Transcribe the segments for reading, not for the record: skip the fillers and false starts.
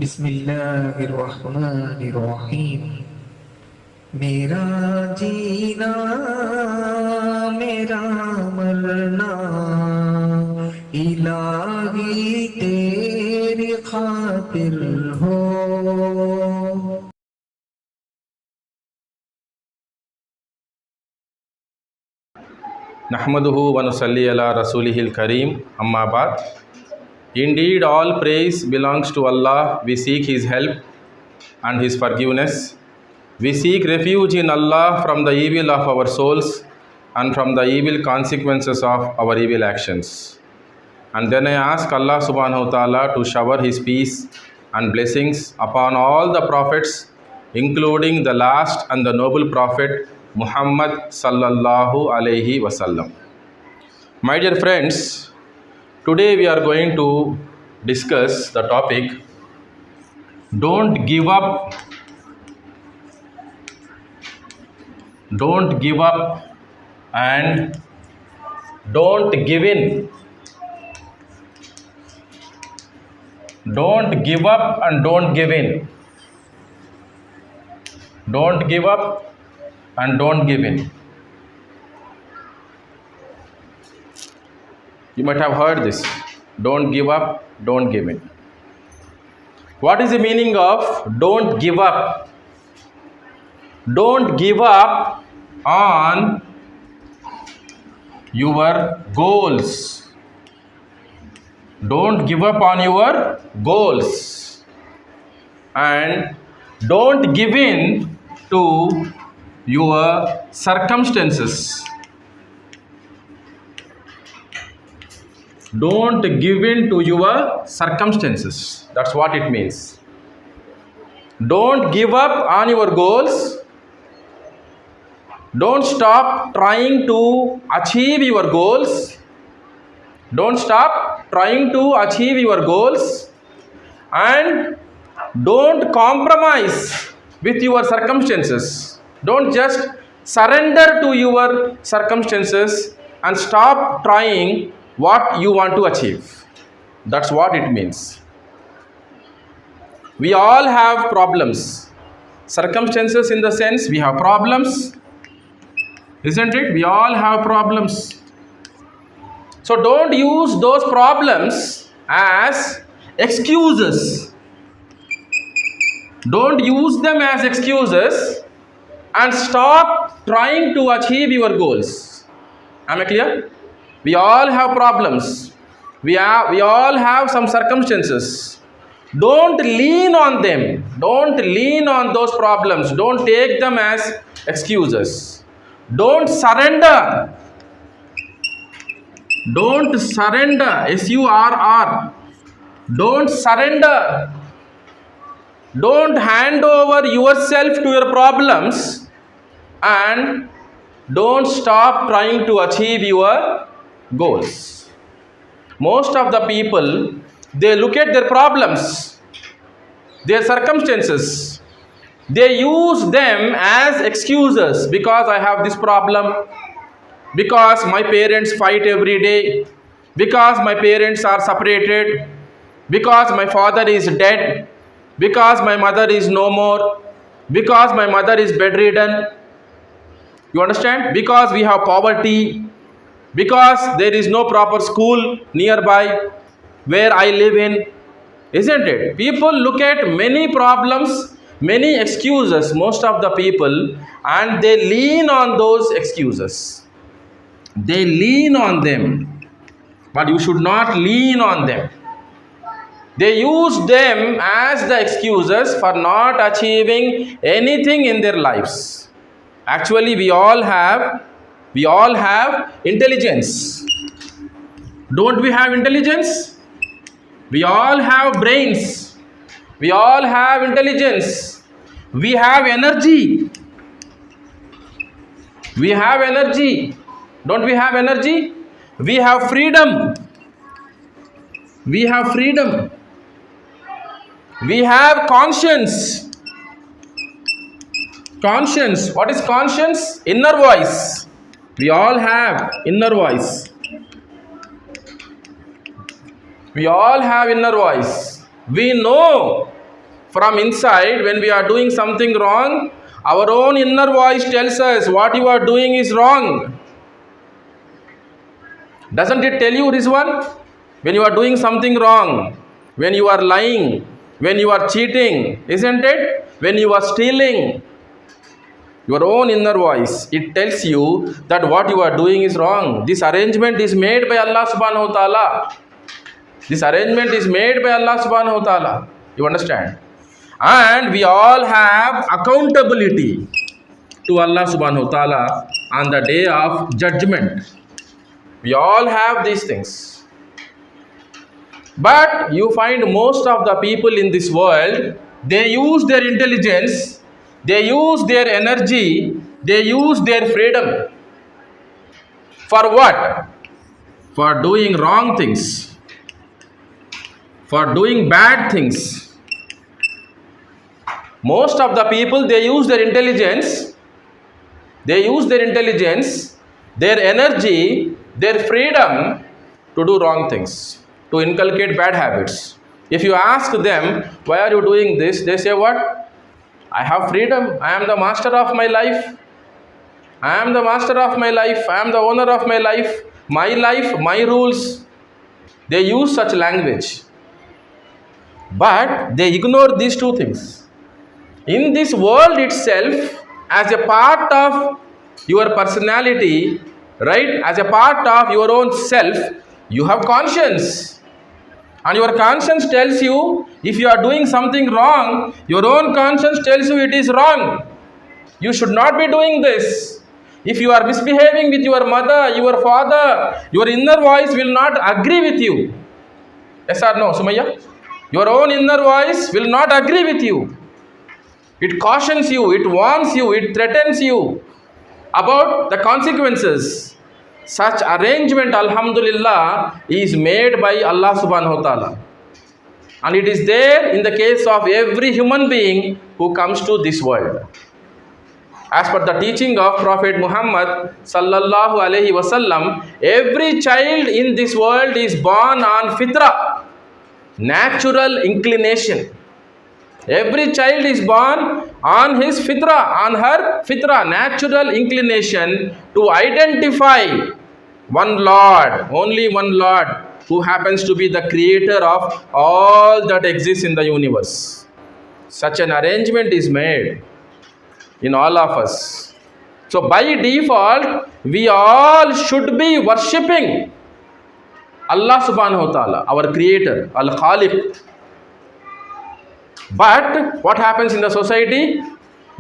बिस्मिल्लाहिर्रहमानिर्रहीम। मेरा जीना मेरा मरना इलाही तेरी खातिर हो। नहमदुहु व नुसल्ली अला रसूलिहिल करीम, अम्मा बाद. Indeed, all praise belongs to Allah. We seek His help and His forgiveness. We seek refuge in Allah from the evil of our souls and from the evil consequences of our evil actions. And then I ask Allah subhanahu wa ta'ala to shower His peace and blessings upon all the prophets, including the last and the noble prophet Muhammad sallallahu alayhi wasallam. My dear friends, today we are going to discuss the topic, don't give up, and don't give in. Don't give up and don't give in. Don't give up and don't give in. You might have heard this. Don't give up, don't give in. What is the meaning of don't give up? Don't give up on your goals. Don't give up on your goals. And don't give in to your circumstances. Don't give in to your circumstances. That's what it means. Don't give up on your goals. Don't stop trying to achieve your goals. Don't stop trying to achieve your goals. And don't compromise with your circumstances. Don't just surrender to your circumstances and stop trying what you want to achieve. That's what it means. We all have problems. Circumstances in the sense we have problems, isn't it? We all have problems. So don't use those problems as excuses. Don't use them as excuses and stop trying to achieve your goals. Am I clear? We all have problems. We all have some circumstances. Don't lean on them. Don't lean on those problems. Don't take them as excuses. Don't surrender. Don't surrender. S-U-R-R. Don't surrender. Don't hand over yourself to your problems and don't stop trying to achieve your goals. Most of the people, they look at their problems, their circumstances, they use them as excuses. Because I have this problem, because my parents fight every day, because my parents are separated, because my father is dead, because my mother is no more, because my mother is bedridden. You understand? Because we have poverty, because there is no proper school nearby where I live in, isn't it? People look at many problems, many excuses, most of the people, and they lean on those excuses. They lean on them, but you should not lean on them. They use them as the excuses for not achieving anything in their lives. Actually, we all have intelligence. Don't we have intelligence? We all have brains. We all have intelligence. We have energy. We have energy. Don't we have energy? We have freedom. We have freedom. We have conscience. Conscience. What is conscience? Inner voice. We all have inner voice. We all have inner voice. We know from inside, when we are doing something wrong, our own inner voice tells us what you are doing is wrong. Doesn't it tell you, Rizwan? When you are doing something wrong, when you are lying, when you are cheating, isn't it? When you are stealing, your own inner voice, it tells you that what you are doing is wrong. This arrangement is made by Allah subhanahu wa ta'ala. This arrangement is made by Allah subhanahu wa ta'ala. You understand? And we all have accountability to Allah subhanahu wa ta'ala on the day of judgment. We all have these things. But you find most of the people in this world, they use their intelligence, they use their energy, they use their freedom. For what? For doing wrong things. For doing bad things. Most of the people, they use their intelligence, their energy, their freedom to do wrong things, to inculcate bad habits. If you ask them, why are you doing this? They say what? I have freedom. I am the master of my life. I am the master of my life. I am the owner of my life, my rules. They use such language. But they ignore these two things. In this world itself, as a part of your personality, right, as a part of your own self, you have conscience. And your conscience tells you, if you are doing something wrong, your own conscience tells you it is wrong. You should not be doing this. If you are misbehaving with your mother, your father, your inner voice will not agree with you. Yes or no, Sumayya? Your own inner voice will not agree with you. It cautions you, it warns you, it threatens you about the consequences. Such arrangement, alhamdulillah, is made by Allah subhanahu wa ta'ala. And it is there in the case of every human being who comes to this world. As per the teaching of Prophet Muhammad sallallahu alaihi wasallam, every child in this world is born on fitra, natural inclination. Every child is born on his fitra, on her fitra, natural inclination to identify one Lord, only one Lord, who happens to be the creator of all that exists in the universe. Such an arrangement is made in all of us. So by default, we all should be worshipping Allah subhanahu wa ta'ala, our creator, al-Khaliq. But what happens in the society?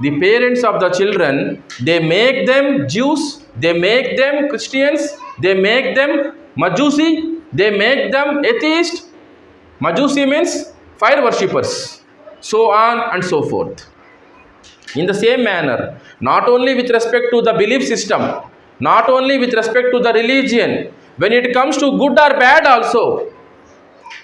The parents of the children, they make them Jews, they make them Christians, they make them Majusi, they make them atheist. Majusi means fire worshippers, so on and so forth. In the same manner, not only with respect to the belief system, not only with respect to the religion, when it comes to good or bad also,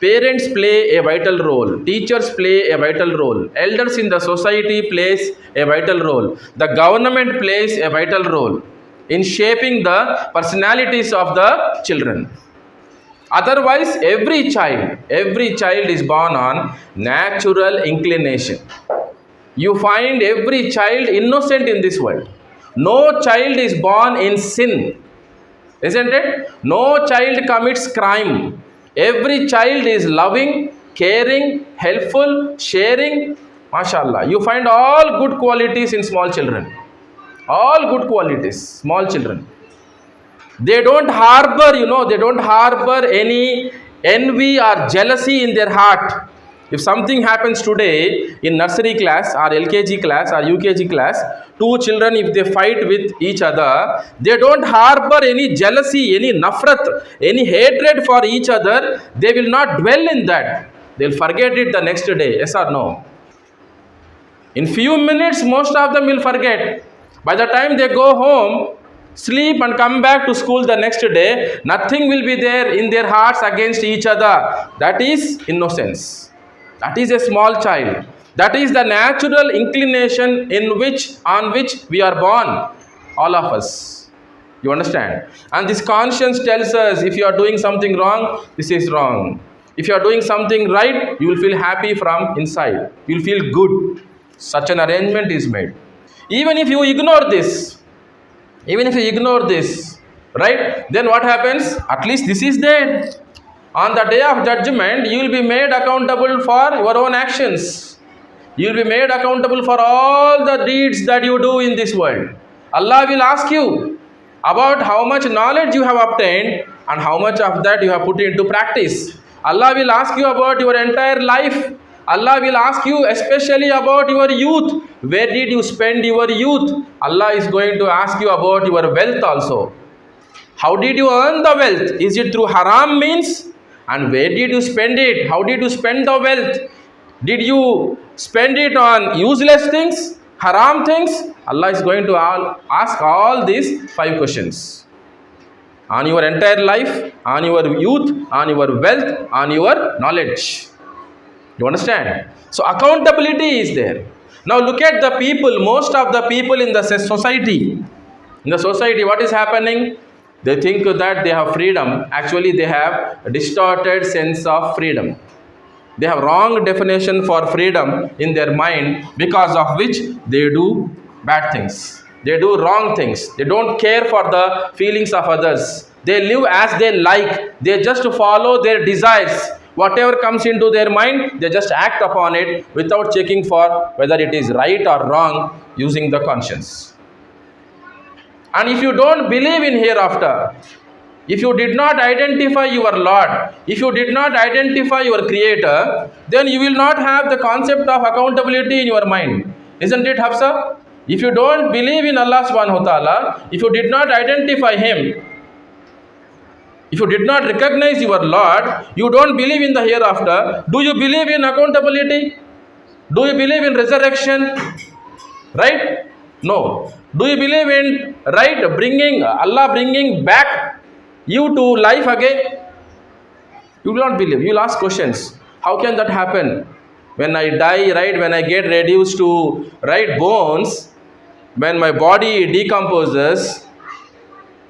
parents play a vital role, teachers play a vital role, elders in the society plays a vital role, the government plays a vital role in shaping the personalities of the children. Otherwise, every child is born on natural inclination. You find every child innocent in this world. No child is born in sin, isn't it? No child commits crime. Every child is loving, caring, helpful, sharing. MashaAllah. You find all good qualities in small children. All good qualities, small children. They don't harbor, they don't harbor any envy or jealousy in their heart. If something happens today in nursery class or LKG class or UKG class, two children, if they fight with each other, they don't harbor any jealousy, any nafrat, any hatred for each other. They will not dwell in that. They'll forget it the next day. Yes or no? In few minutes, most of them will forget. By the time they go home, sleep and come back to school the next day, nothing will be there in their hearts against each other. That is innocence. That is a small child. That is the natural inclination on which we are born, all of us. You understand? And this conscience tells us, if you are doing something wrong, this is wrong. If you are doing something right, you will feel happy from inside. You will feel good. Such an arrangement is made. Even if you ignore this, right, then what happens? At least this is there. On the day of judgment, you will be made accountable for your own actions. You will be made accountable for all the deeds that you do in this world. Allah will ask you about how much knowledge you have obtained and how much of that you have put into practice. Allah will ask you about your entire life. Allah will ask you especially about your youth. Where did you spend your youth? Allah is going to ask you about your wealth also. How did you earn the wealth? Is it through haram means? And where did you spend it? How did you spend the wealth? Did you spend it on useless things, haram things? Allah is going to ask all these 5 questions. On your entire life, on your youth, on your wealth, on your knowledge. You understand? So accountability is there. Now look at the people, most of the people in the society. In the society, what is happening? They think that they have freedom. Actually, they have a distorted sense of freedom. They have wrong definition for freedom in their mind, because of which they do bad things. They do wrong things. They don't care for the feelings of others. They live as they like. They just follow their desires. Whatever comes into their mind, they just act upon it without checking for whether it is right or wrong, using the conscience. And if you don't believe in hereafter, if you did not identify your Lord, if you did not identify your Creator, then you will not have the concept of accountability in your mind. Isn't it, Hafsa? If you don't believe in Allah subhanahu wa ta'ala, if you did not identify Him, if you did not recognize your Lord, you don't believe in the hereafter. Do you believe in accountability? Do you believe in resurrection? Right? No. Do you believe in Allah bringing back you to life again? You will not believe. You will ask questions. How can that happen? When I die, right, when I get reduced to bones, when my body decomposes,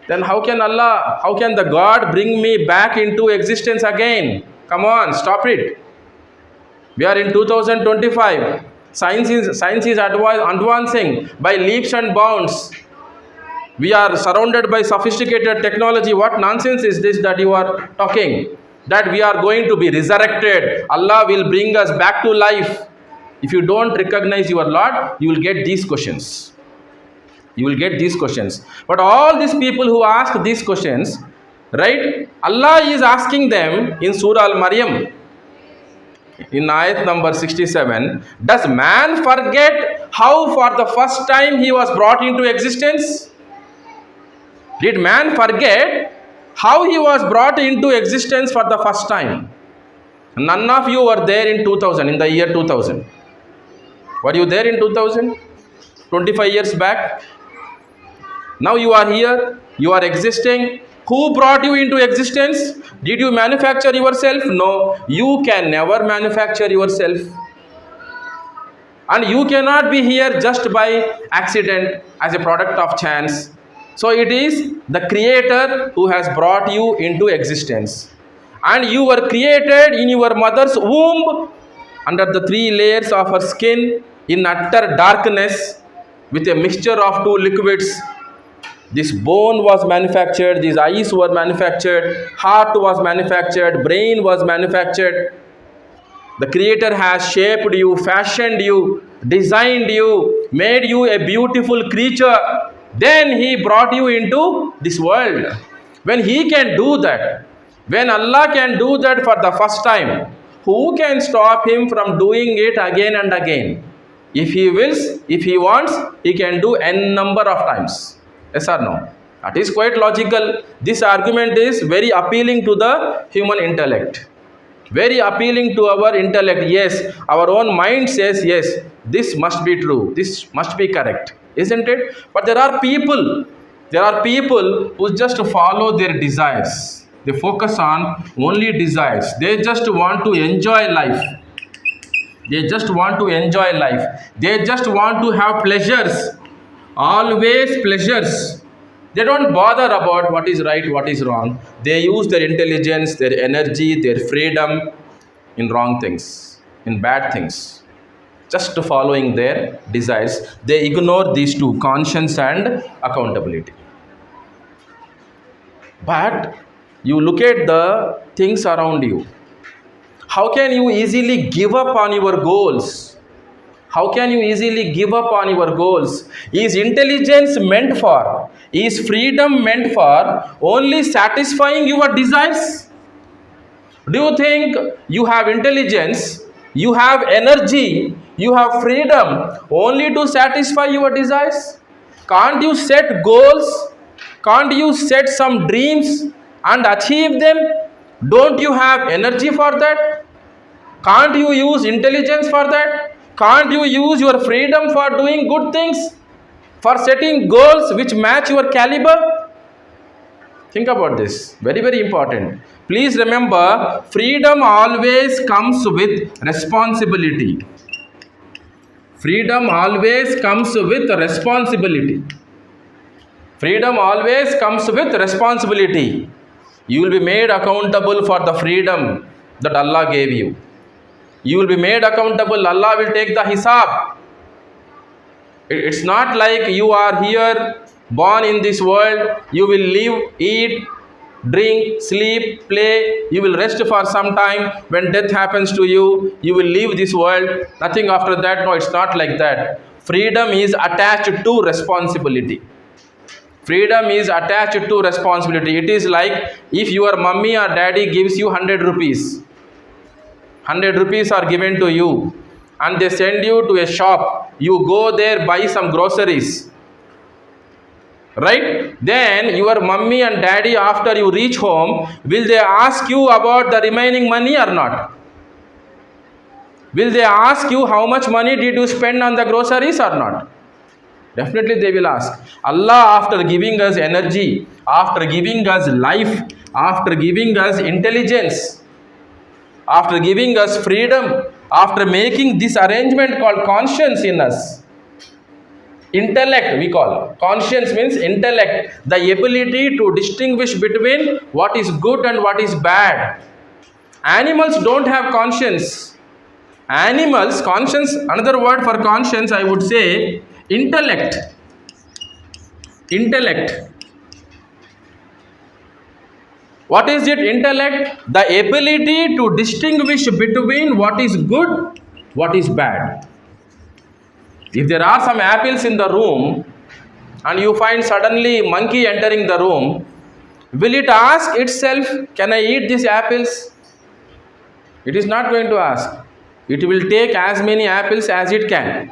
then how can the God bring me back into existence again? Come on, stop it. We are in 2025. Science is advancing by leaps and bounds. We are surrounded by sophisticated technology. What nonsense is this that you are talking? That we are going to be resurrected. Allah will bring us back to life. If you don't recognize your Lord, you will get these questions. But all these people who ask these questions, right? Allah is asking them in Surah Al-Maryam, in ayat number 67, does man forget how for the first time he was brought into existence? Did man forget how he was brought into existence for the first time? None of you were there in 2000, in the year 2000. Were you there in 2000? 25 years back? Now you are here, you are existing. Who brought you into existence? Did you manufacture yourself? No, you can never manufacture yourself. And you cannot be here just by accident, as a product of chance. So it is the Creator who has brought you into existence. And you were created in your mother's womb, under the 3 layers of her skin, in utter darkness, with a mixture of 2 liquids. This bone was manufactured, these eyes were manufactured, heart was manufactured, brain was manufactured. The Creator has shaped you, fashioned you, designed you, made you a beautiful creature. Then He brought you into this world. When He can do that, when Allah can do that for the first time, who can stop Him from doing it again and again? If He wills, if He wants, He can do n number of times. Yes or no? That is quite logical. This argument is very appealing to the human intellect. Very appealing to our intellect. Yes, our own mind says, yes, this must be true. This must be correct. Isn't it? But there are people who just follow their desires. They focus on only desires. They just want to enjoy life. They just want to enjoy life. They just want to have pleasures. Always pleasures. They don't bother about what is right, what is wrong. They use their intelligence, their energy, their freedom in wrong things, in bad things, just to following their desires. They ignore these two, conscience and accountability. But you look at the things around you. How can you easily give up on your goals? How can you easily give up on your goals? Is intelligence meant for? Is freedom meant for only satisfying your desires? Do you think you have intelligence, you have energy, you have freedom only to satisfy your desires? Can't you set goals? Can't you set some dreams and achieve them? Don't you have energy for that? Can't you use intelligence for that? Can't you use your freedom for doing good things? For setting goals which match your caliber? Think about this. Very, very important. Please remember, freedom always comes with responsibility. Freedom always comes with responsibility. Freedom always comes with responsibility. You will be made accountable for the freedom that Allah gave you. You will be made accountable. Allah will take the hisab. It's not like you are here, born in this world, you will live, eat, drink, sleep, play, you will rest for some time. When death happens to you, you will leave this world. Nothing after that. No, it's not like that. Freedom is attached to responsibility. Freedom is attached to responsibility. It is like if your mummy or daddy gives you 100 rupees. 100 rupees are given to you and they send you to a shop. You go there, buy some groceries. Right? Then your mummy and daddy, after you reach home, will they ask you about the remaining money or not? Will they ask you how much money did you spend on the groceries or not? Definitely they will ask. Allah, after giving us energy, after giving us life, after giving us intelligence, after giving us freedom, after making this arrangement called conscience in us, intellect we call. Conscience means intellect, the ability to distinguish between what is good and what is bad. Animals don't have conscience. Animals, conscience, another word for conscience I would say, intellect. Intellect. What is it? Intellect, the ability to distinguish between what is good, what is bad. If there are some apples in the room and you find suddenly monkey entering the room, will it ask itself, can I eat these apples? It is not going to ask. It will take as many apples as it can.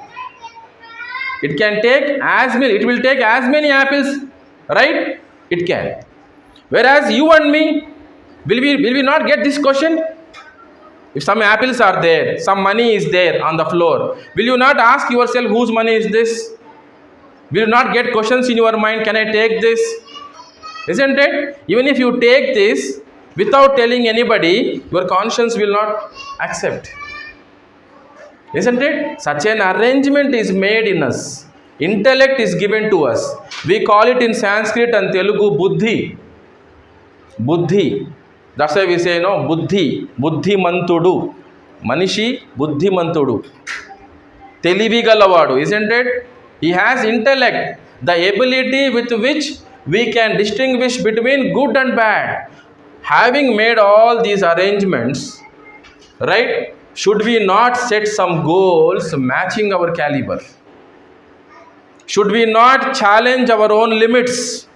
It can take as many, it will take as many apples, right? It can. Whereas you and me, will we not get this question? If some apples are there, some money is there on the floor, will you not ask yourself whose money is this? Will you not get questions in your mind, can I take this? Isn't it? Even if you take this without telling anybody, your conscience will not accept. Isn't it? Such an arrangement is made in us. Intellect is given to us. We call it in Sanskrit and Telugu buddhi. Buddhi. That's why we say, no, buddhi. Buddhimantudu. Manishi buddhimantudu. Telivigalavadu, isn't it? He has intellect, the ability with which we can distinguish between good and bad. Having made all these arrangements, right, should we not set some goals matching our caliber? Should we not challenge our own limits?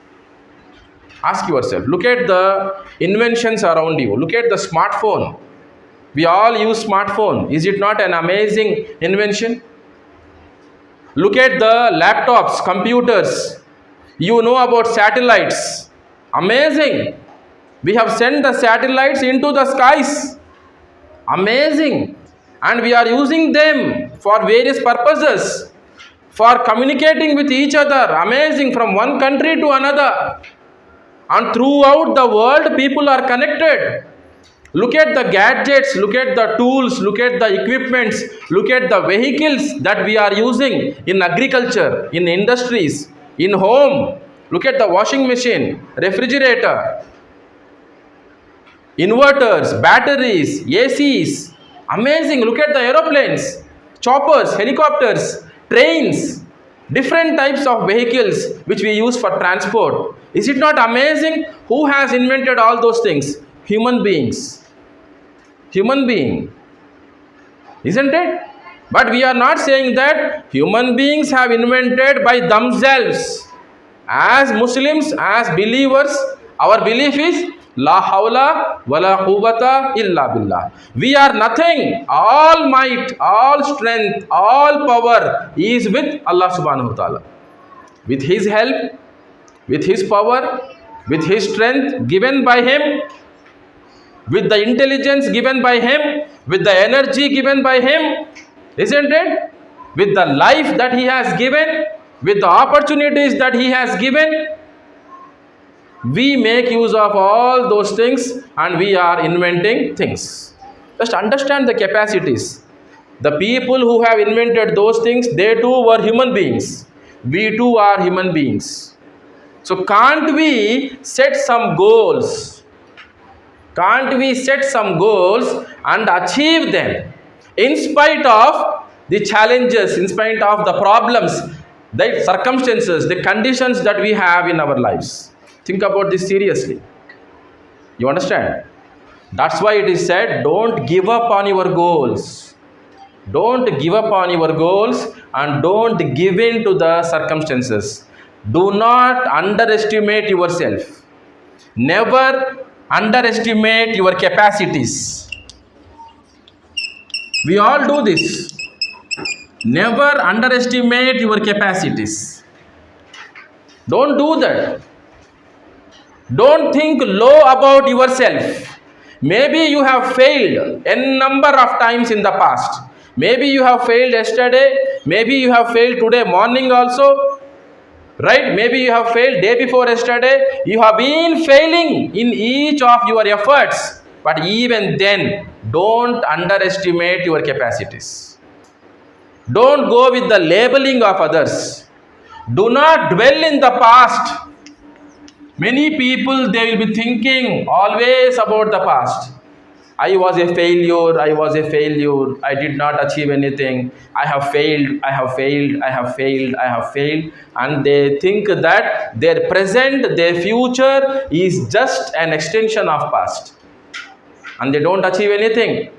Ask yourself. Look at the inventions around you. Look at the smartphone. We all use smartphone. Is it not an amazing invention? Look at the laptops, computers. You know about satellites. Amazing. We have sent the satellites into the skies. Amazing. And we are using them for various purposes. For communicating with each other. Amazing. From one country to another. And throughout the world, people are connected. Look at the gadgets, look at the tools, look at the equipments, look at the vehicles that we are using in agriculture, in industries, in home. Look at the washing machine, refrigerator, inverters, batteries, ACs. Amazing. Look at the aeroplanes, choppers, helicopters, trains, different types of vehicles which we use for transport. Is it not amazing? Who has invented all those things? Human beings. Human being. Isn't it? But we are not saying that human beings have invented by themselves. As Muslims, as believers, our belief is La hawla wa la quwwata illa billah. We are nothing. All might, all strength, all power is with Allah subhanahu wa ta'ala. With His help, with His power, with His strength given by Him, with the intelligence given by Him, with the energy given by Him, isn't it? With the life that He has given, with the opportunities that He has given, we make use of all those things and we are inventing things. Just understand the capacities. The people who have invented those things, they too were human beings. We too are human beings. So can't we set some goals? Can't we set some goals and achieve them in spite of the challenges, in spite of the problems, the circumstances, the conditions that we have in our lives? Think about this seriously. You understand? That's why it is said, don't give up on your goals. Don't give up on your goals and don't give in to the circumstances. Do not underestimate yourself. Never underestimate your capacities. We all do this. Never underestimate your capacities. Don't do that. Don't think low about yourself. Maybe you have failed n number of times in the past. Maybe you have failed yesterday. Maybe you have failed today morning also. Right? Maybe you have failed day before yesterday. You have been failing in each of your efforts. But even then, don't underestimate your capacities. Don't go with the labeling of others. Do not dwell in the past. Many people, they will be thinking always about the past. I was a failure, I was a failure, I did not achieve anything, I have failed, I have failed, I have failed, I have failed. And they think that their present, their future is just an extension of past. And they don't achieve anything.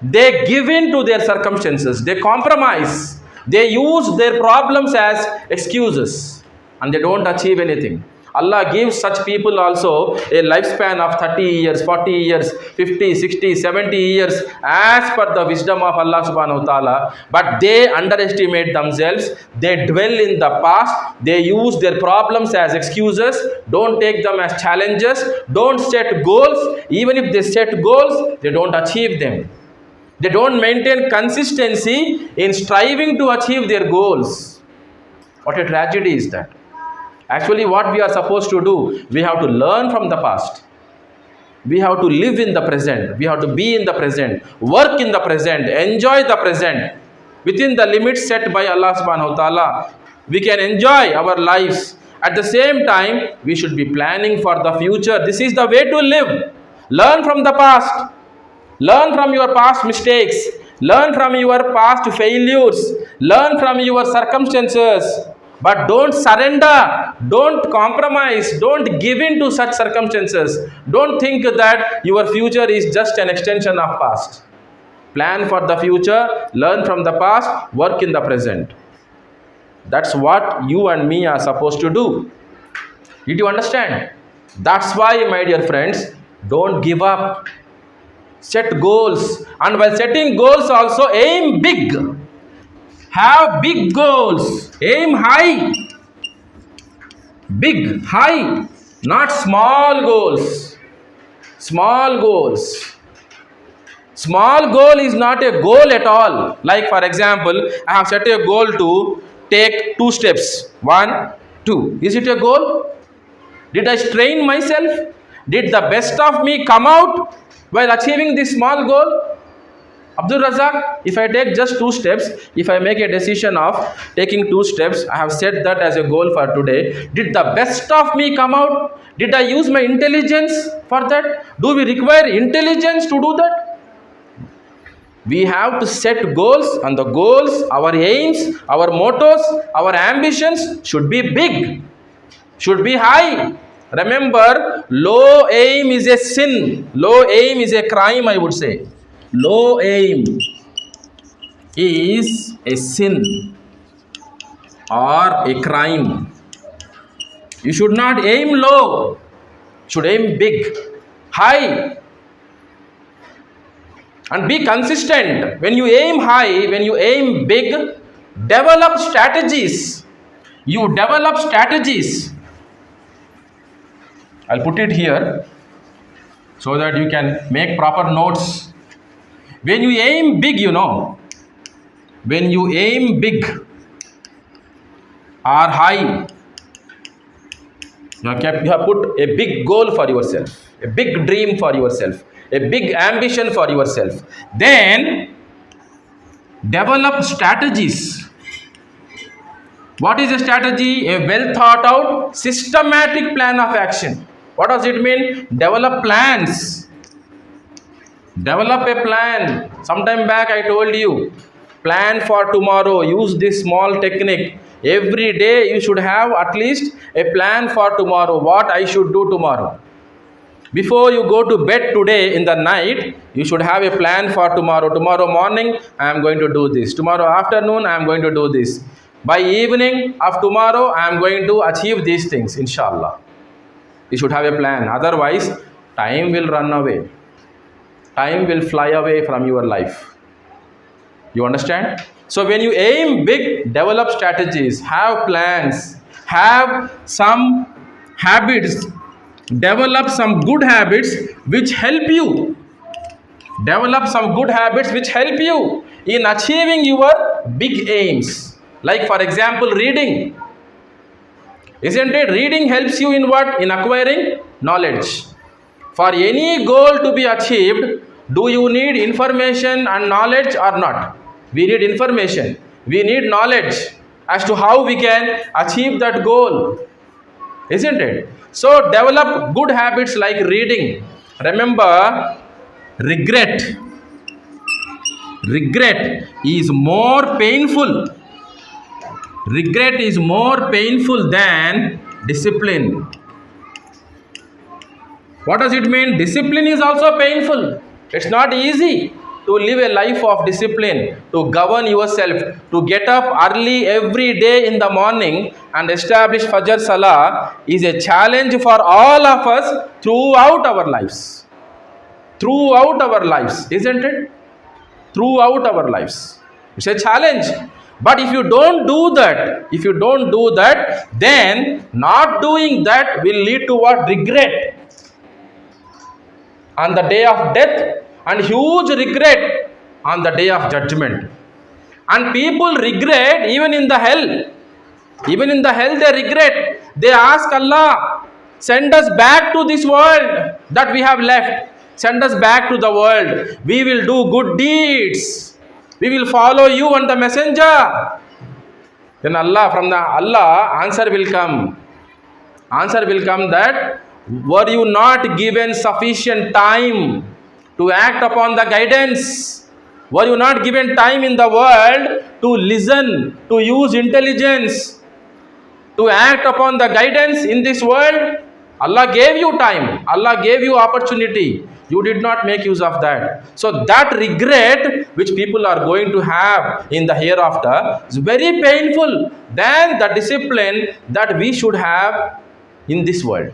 They give in to their circumstances, they compromise, they use their problems as excuses, and they don't achieve anything. Allah gives such people also a lifespan of 30 years, 40 years, 50, 60, 70 years as per the wisdom of Allah subhanahu wa ta'ala. But they underestimate themselves. They dwell in the past. They use their problems as excuses. Don't take them as challenges. Don't set goals. Even if they set goals, they don't achieve them. They don't maintain consistency in striving to achieve their goals. What a tragedy is that. Actually, what we are supposed to do, we have to learn from the past. We have to live in the present. We have to be in the present, work in the present, enjoy the present within the limits set by Allah subhanahu wa ta'ala. We can enjoy our lives. At the same time, we should be planning for the future. This is the way to live. Learn from the past. Learn from your past mistakes. Learn from your past failures. Learn from your circumstances. But don't surrender, don't compromise, don't give in to such circumstances. Don't think that your future is just an extension of past. Plan for the future, learn from the past, work in the present. That's what you and me are supposed to do. Did you understand? That's why, my dear friends, don't give up. Set goals, and while setting goals also aim big. Have big goals. Aim high. Big, high. Not small goals. Small goals. Small goal is not a goal at all. Like for example, I have set a goal to take 2 steps. 1, 2. Is it a goal? Did I strain myself? Did the best of me come out while achieving this small goal? Abdul Razak, if I take just 2 steps, if I make a decision of taking 2 steps, I have set that as a goal for today. Did the best of me come out? Did I use my intelligence for that? Do we require intelligence to do that? We have to set goals, and the goals, our aims, our mottos, our ambitions should be big, should be high. Remember, low aim is a sin. Low aim is a crime, I would say. Low aim is a sin or a crime. You should not aim low, should aim big, high, and be consistent. When you aim high, when you aim big, develop strategies. You develop strategies. I'll put it here so that you can make proper notes. When you aim big, when you aim big or high, you have put a big goal for yourself, a big dream for yourself, a big ambition for yourself. Then develop strategies. What is a strategy? A well thought out, systematic plan of action. What does it mean? Develop plans. Develop a plan. Sometime back I told you, plan for tomorrow. Use this small technique. Every day you should have at least a plan for tomorrow. What I should do tomorrow. Before you go to bed today in the night, you should have a plan for tomorrow. Tomorrow morning, I am going to do this. Tomorrow afternoon, I am going to do this. By evening of tomorrow, I am going to achieve these things, inshallah. You should have a plan. Otherwise, time will run away. Time will fly away from your life. You understand? So when you aim big, develop strategies, have plans, have some habits, develop some good habits which help you. Develop some good habits which help you in achieving your big aims. Like for example, reading. Isn't it? Reading helps you in what? In acquiring knowledge. For any goal to be achieved, do you need information and knowledge or not? We need information. We need knowledge as to how we can achieve that goal. Isn't it? So develop good habits like reading. Remember, regret is more painful. Regret is more painful than discipline. What does it mean? Discipline is also painful. It's not easy to live a life of discipline, to govern yourself, to get up early every day in the morning and establish Fajr Salah is a challenge for all of us throughout our lives. Throughout our lives, isn't it? Throughout our lives. It's a challenge. But if you don't do that, then not doing that will lead to what? Regret. On the day of death, and huge regret on the day of judgment. And people regret even in the hell. Even in the hell they regret. They ask Allah, send us back to this world that we have left. Send us back to the world. We will do good deeds. We will follow you and the messenger. Then Allah answer will come. Answer will come that, were you not given sufficient time to act upon the guidance? Were you not given time in the world to listen, to use intelligence, to act upon the guidance in this world? Allah gave you time. Allah gave you opportunity. You did not make use of that. So that regret which people are going to have in the hereafter is very painful than the discipline that we should have in this world.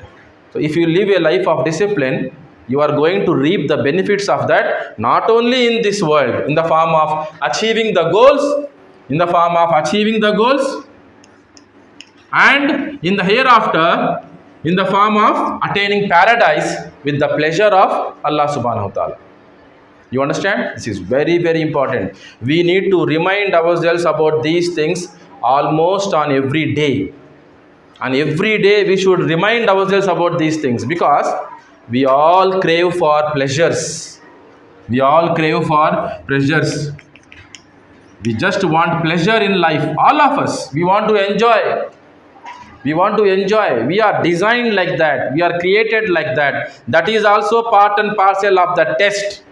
So if you live a life of discipline, you are going to reap the benefits of that, not only in this world, in the form of achieving the goals, and in the hereafter, in the form of attaining paradise with the pleasure of Allah subhanahu wa ta'ala. You understand? This is very, very important. We need to remind ourselves about these things almost on every day. And every day we should remind ourselves about these things, because we all crave for pleasures. We all crave for pleasures. We just want pleasure in life. All of us. We want to enjoy. We want to enjoy. We are designed like that. We are created like that. That is also part and parcel of the test.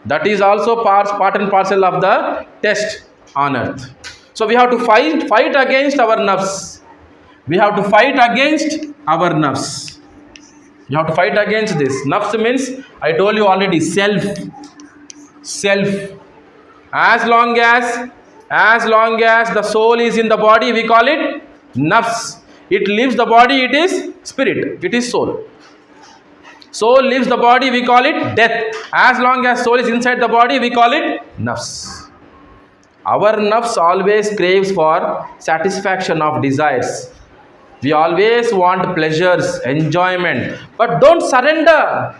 That is also part and parcel of the test on earth. So we have to fight against our nafs. We have to fight against our nafs. You have to fight against this. Nafs means, I told you already, self. As long as the soul is in the body, we call it nafs. It leaves the body, it is spirit, it is soul. Soul leaves the body, we call it death. As long as soul is inside the body, we call it nafs. Our nafs always craves for satisfaction of desires. We always want pleasures, enjoyment. But don't surrender.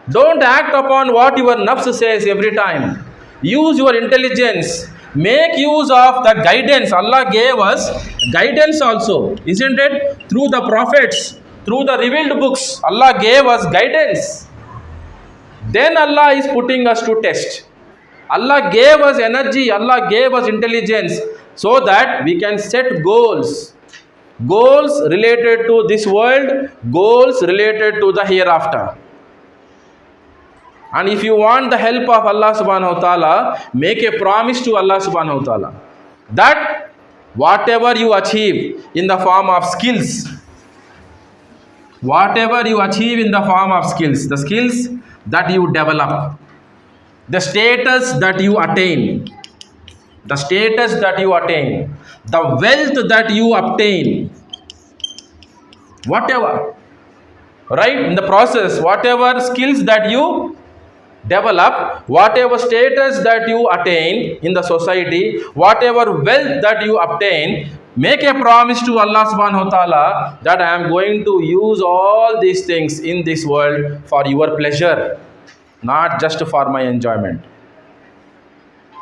Don't act upon what your nafs says every time. Use your intelligence. Make use of the guidance. Allah gave us guidance also, isn't it? Through the prophets, through the revealed books, Allah gave us guidance. Then Allah is putting us to test. Allah gave us energy, Allah gave us intelligence so that we can set goals. Goals related to this world, goals related to the hereafter. And if you want the help of Allah subhanahu wa ta'ala, make a promise to Allah subhanahu wa ta'ala that whatever you achieve in the form of skills, whatever you achieve in the form of skills, the skills that you develop, the status that you attain, the status that you attain, the wealth that you obtain, whatever, right, in the process, whatever skills that you develop, whatever status that you attain in the society, whatever wealth that you obtain, make a promise to Allah subhanahu wa ta'ala that I am going to use all these things in this world for your pleasure, not just for my enjoyment.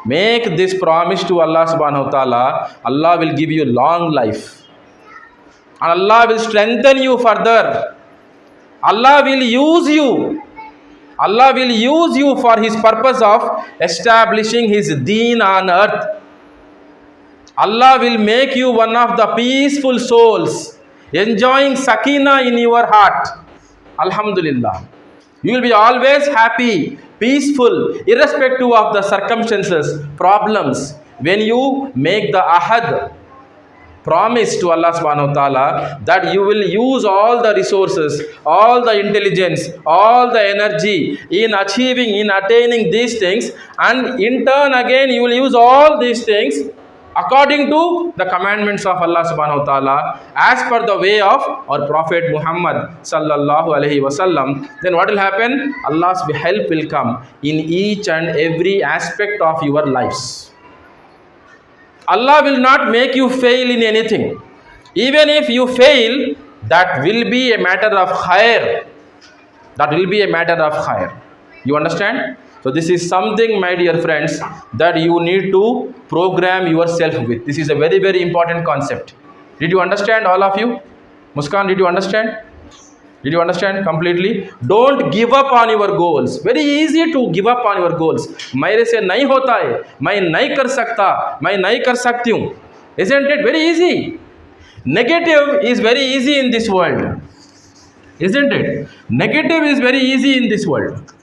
Make this promise to Allah subhanahu wa ta'ala. Allah will give you long life. And Allah will strengthen you further. Allah will use you. Allah will use you for His purpose of establishing His deen on earth. Allah will make you one of the peaceful souls, enjoying sakina in your heart. Alhamdulillah. You will be always happy, peaceful, irrespective of the circumstances, problems. When you make the ahad, promise to Allah subhanahu wa ta'ala that you will use all the resources, all the intelligence, all the energy in achieving, in attaining these things, and in turn again you will use all these things according to the commandments of Allah subhanahu wa ta'ala, as per the way of our Prophet Muhammad sallallahu alaihi wasallam, then what will happen? Allah's help will come in each and every aspect of your lives. Allah will not make you fail in anything. Even if you fail, that will be a matter of khair. That will be a matter of khair. You understand? So this is something, my dear friends, that you need to program yourself with. This is a very, very important concept. Did you understand, all of you? Muskan, did you understand? Did you understand completely? Don't give up on your goals. Very easy to give up on your goals. मेरे से नहीं होता है, मैं नहीं कर सकता, मैं नहीं कर सकती हूँ. Isn't it very easy? Negative is very easy in this world. Isn't it? Negative is very easy in this world.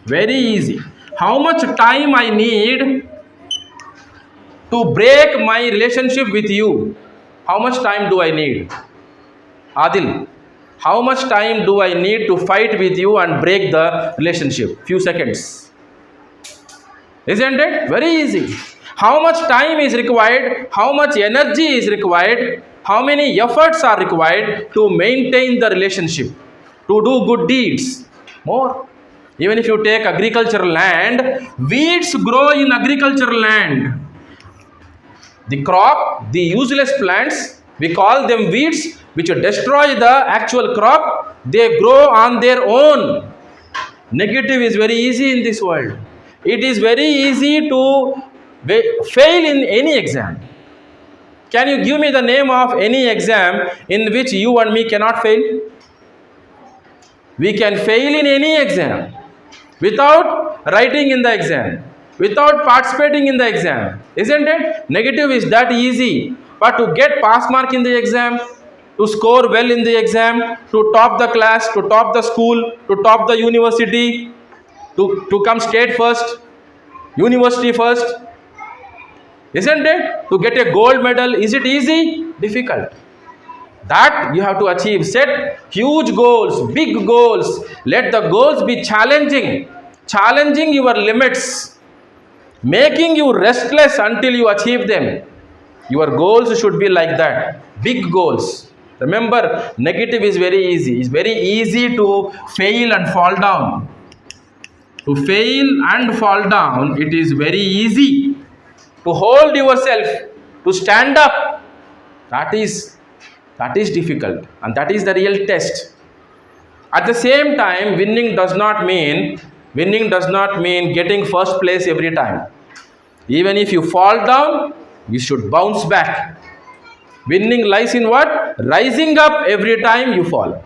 Very easy. How much time I need to break my relationship with you? How much time do I need? Adil, how much time do I need to fight with you and break the relationship? Few seconds. Isn't it? Very easy. How much time is required? How much energy is required? How many efforts are required to maintain the relationship? To do good deeds? More. Even if you take agricultural land, weeds grow in agricultural land. The crop, the useless plants, we call them weeds, which destroy the actual crop. They grow on their own. Negative is very easy in this world. It is very easy to fail in any exam. Can you give me the name of any exam in which you and me cannot fail? We can fail in any exam. without writing in the exam, without participating in the exam, isn't it? Negative is that easy. But to get pass mark in the exam, to score well in the exam, to top the class, to top the school, to top the university, to come state first, university first, isn't it? To get a gold medal, is it easy? Difficult. That you have to achieve. Set huge goals, big goals. Let the goals be challenging, challenging your limits, making you restless until you achieve them. Your goals should be like that, big goals. Remember, negative is very easy. It's very easy to fail and fall down. To fail and fall down, it is very easy. To hold yourself, to stand up, that is difficult, and that is the real test. At the same time, winning does not mean getting first place every time. Even if you fall down, you should bounce back. Winning lies in what? Rising up every time you fall.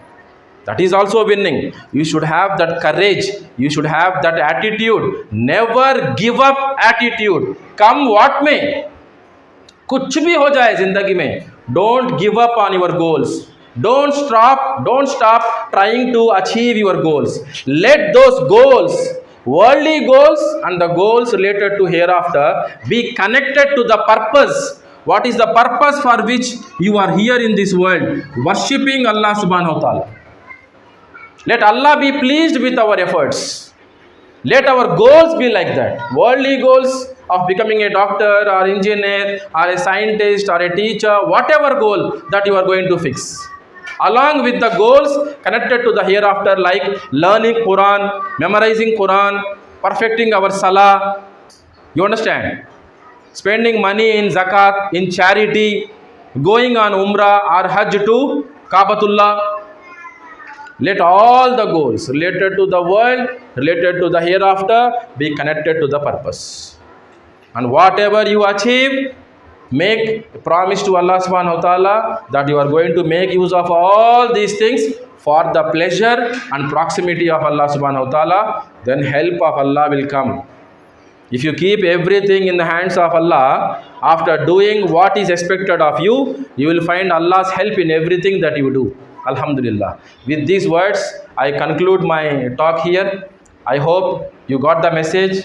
That is also winning. You should have that courage. You should have that attitude. Never give up attitude. Come what may. कुछ भी हो जाए जिंदगी में. Don't give up on your goals. Don't stop trying to achieve your goals. Let those goals, worldly goals and the goals related to hereafter, be connected to the purpose. What is the purpose for which you are here in this world? Worshipping Allah subhanahu wa ta'ala. Let Allah be pleased with our efforts. Let our goals be like that. Worldly goals of becoming a doctor or engineer or a scientist or a teacher, whatever goal that you are going to fix. Along with the goals connected to the hereafter, like learning Quran, memorizing Quran, perfecting our salah. You understand? Spending money in zakat, in charity, going on umrah or hajj to Kaabatullah. Let all the goals related to the world, related to the hereafter, be connected to the purpose. And whatever you achieve, make a promise to Allah subhanahu wa ta'ala that you are going to make use of all these things for the pleasure and proximity of Allah subhanahu wa ta'ala. Then help of Allah will come. If you keep everything in the hands of Allah, after doing what is expected of you, you will find Allah's help in everything that you do. Alhamdulillah. With these words, I conclude my talk here. I hope you got the message.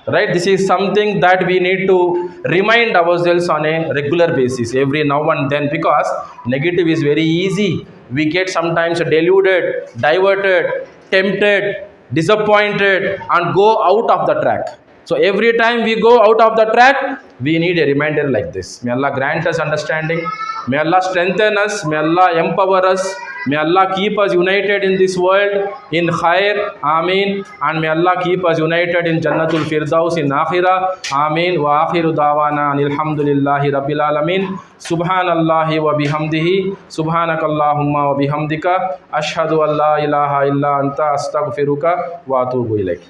Right? This is something that we need to remind ourselves on a regular basis, every now and then, because negative is very easy. We get sometimes deluded, diverted, tempted, disappointed, and go out of the track. So every time we go out of the track, we need a reminder like this. May Allah grant us understanding. May Allah strengthen us. May Allah empower us. May Allah keep us united in this world in khair. Ameen. And may Allah keep us united in Jannatul Firdaus in Akhirah. Ameen. Wa akhiru da'wana alhamdulillahi rabbil alamin. Subhanallahi wa bihamdihi. Subhanakallahumma wa bihamdika. Ashhadu an la ilaha illa anta astaghfiruka wa atubu ilaik.